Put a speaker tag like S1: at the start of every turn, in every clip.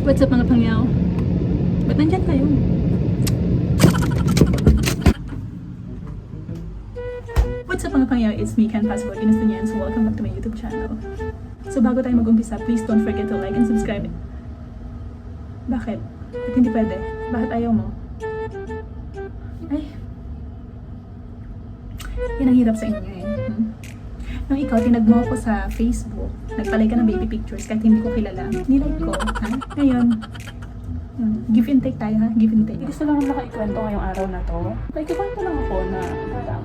S1: What's up mga pangyaw? Ba't nandyan kayo? What's up mga pangyaw? It's me, Ken Passport Inastanian. So welcome back to my YouTube channel. So bago tayo mag-umpisa, please don't forget to like and subscribe. Bakit? Ba't hindi pwede? Bakit ayaw mo? Ay. Yan ang hirap sa inyo eh. Nung ikaw, tinag mo ako sa Facebook, nagpalay ka ng baby pictures kahit hindi ko kilala. Nilike ko, ha? Ngayon, give and take tayo, ha? Give and take. Gusto lang ako makaikwento ngayong araw na to. Naikikwento lang ako na parang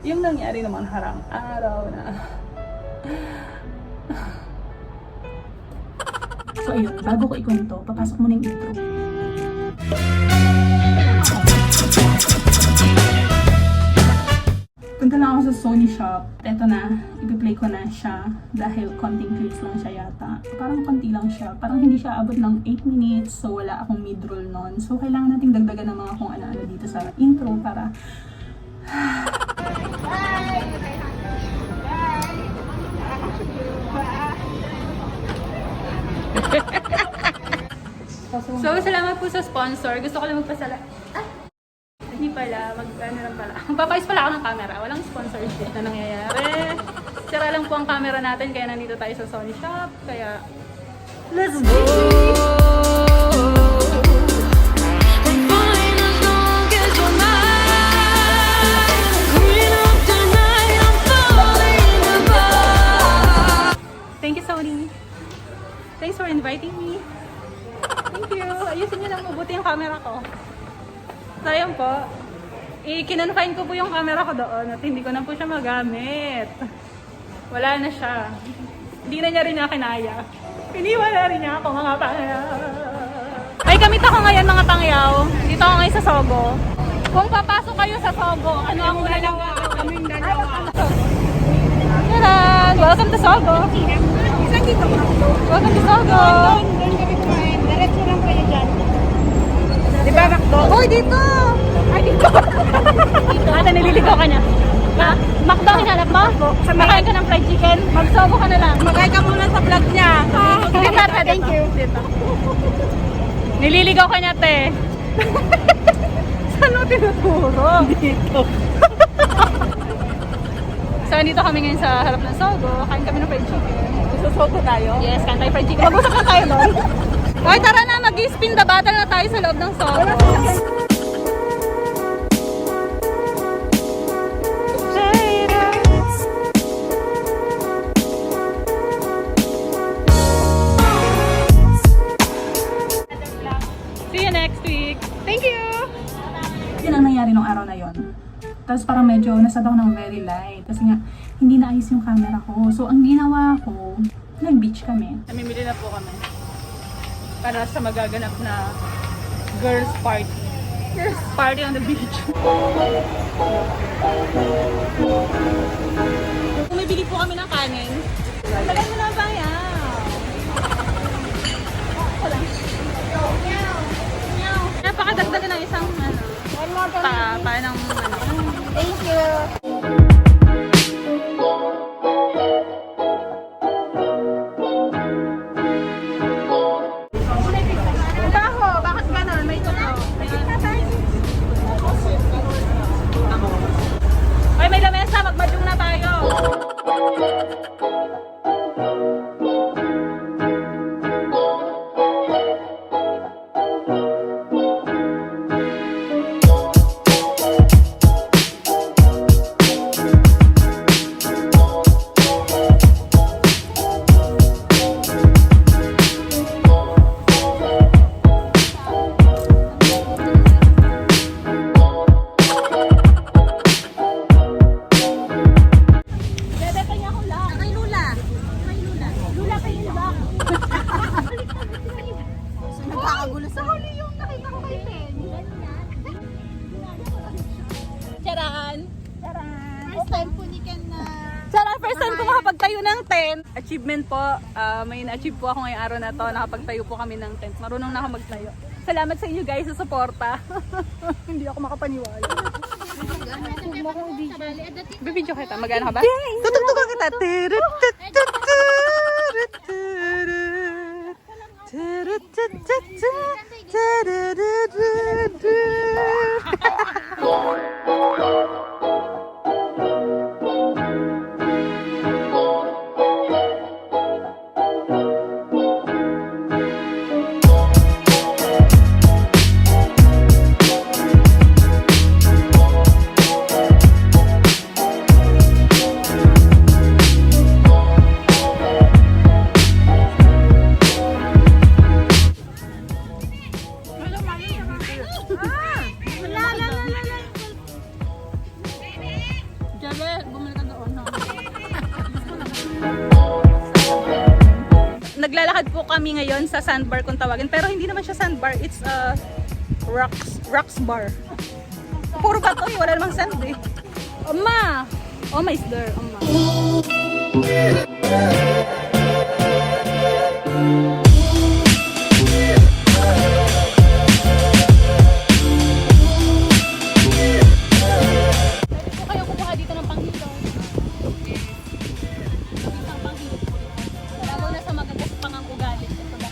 S1: yung nangyari naman harang araw na. So ayun, bago ko ikwento, papasok muna yung intro. Punta lang ako sa Sony shop. Eto na, ipi-play ko na siya dahil konting clips lang siya yata. Parang konti lang siya. Parang hindi siya abot ng 8 minutes, so wala akong mid-roll nun. So kailangan nating dagdagan ng mga kung ano-ano dito sa intro para... So salamat po sa sponsor. Gusto ko lang magpasalamat. Hindi pala, ano lang pala. Magpapayos pala ako ng camera. Walang sponsorship na nangyayari. Sira lang po ang camera natin, kaya nandito tayo sa Sony shop. Kaya, let's go! Thank you, Sony. Thanks for inviting me. Thank you. Ayusin niyo lang mabuti yung camera ko. So ayun po, i-kinonfine ko po yung camera ko doon at hindi ko na po siya magamit. Wala na siya. Hindi na niya rin niya kinaya. Iniwan na rin niya ako mga pangyaw. May gamit ako ngayon mga pangyaw. Dito ako ngayon sa Sogo. Kung papasok kayo sa Sogo, ano ang una lang kaming dalawa? Taran! Welcome to Sogo!
S2: Isang dito ka.
S1: Welcome to Sogo!
S2: Doon kami kumain. Diretso lang kayo dyan. Diba, Macdo?
S1: Uy, dito! Ay, dito! Ate, nililigaw ka niya. Ha? Macdo ang hinanap mo? Makain ka ng fried chicken? Magsobo ka na lang.
S2: Magay ka muna sa vlog niya.
S1: Dito, ate, thank you. Dito. Nililigaw ka niya, te. Saan mo tinuturo?
S2: Dito.
S1: So, nandito kami ngayon sa harap ng Sogo. Kain kami ng fried chicken.
S2: Susogo tayo?
S1: Yes, kain tayo fried chicken. Mag-usap lang tayo doon. Okay, tara na. Mag-spin the battle na tayo sa loob ng Sogo. See you next week. Thank you! Yun ang nangyari nung araw na yon. Tapos parang medyo nasabaw ng very light. Kasi nga, hindi naayos yung camera ko. So, ang ginawa ko, nag-beach kami. Namimili na po kami. Para sa magaganap na girls party. Girls party on the beach. Bumibili po kami ng kanin. Tagal mo lang ba yan? Napakadagdagan ng isang pa ng
S2: Thank you.
S1: Baho, bakit gano'n? May tuto. Ay, may lamesa, magmadyong na tayo.
S2: Nakakagulo sa huli yung nakita ko kay Pen.
S1: Charan!
S2: First time po ni Ken na...
S1: Charan, first time ko makapagtayo ng tent. Achievement po. May na-achieve po ako ngayong araw na to. Nakapagtayo po kami ng tent. Marunong na ako magtayo. Salamat sa inyo guys sa suporta. Hindi ako makapaniwala. Bibidyo kita. Mag-ano ka ba? Tutugtugan kita. Naglalakad po kami ngayon sa sandbar kung tawagin, pero hindi naman siya sandbar, it's a rocks bar. Puro bato eh, wala namang sand eh. Oma! Oma is there, Oma. Pwede po kayo kukuha dito ng panghilo. Isang panghilo po. Lalo na sa magagas pangang ugali. Ito ba?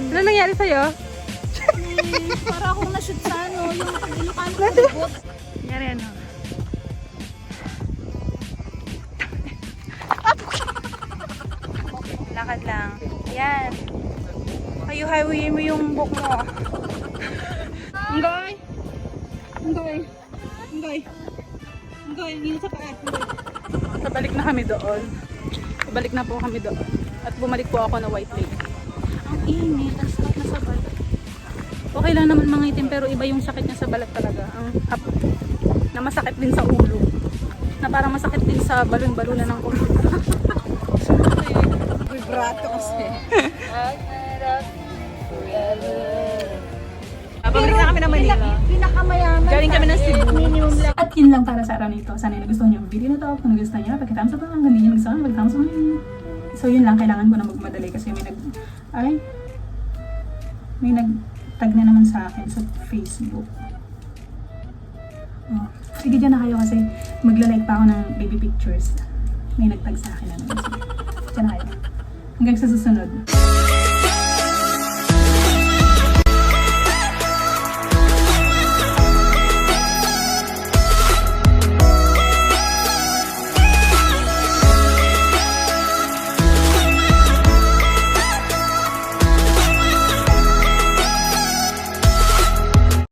S1: Ano nangyari sa'yo?
S2: Para akong na-shoot sa ano, yung Ilocano palibot.
S1: Nangyari ano? Lakad lang. Yan. Hayu-hayuin mo yung buhok mo. Anggoy! Anggoy! Anggoy! Anggoy! Hindi sa paa. Nabalik na kami doon. Balik na po kami doon. At bumalik po ako na White Lake. Ang init. Ang sakit na sa balat. Okay lang naman mga itim pero iba yung sakit niya sa balat talaga. Ang na masakit din sa ulo. Na parang masakit din sa balon-balunan ng ulo.
S2: Vibrato kasi.
S1: Pabalik na kami ng Manila.
S2: Pinakamayaman.
S1: Galing kami ng Cebu.
S2: Minimum lang.
S1: At yun lang para sa araw nito. Sana nagustuhan niyo ang video na to. Kung nagustuhan niyo, pagka-thumbs up lang. Kung hindi niyo nagustuhan, pag-thumbs up lang. So yun lang, kailangan ko na magmadali kasi may nag-tag na naman sa akin sa Facebook. Oh, sige dyan na kayo kasi magla-like pa ako ng baby pictures. May nag-tag sa akin na naman. Dyan na kayo. Hanggang sa susunod.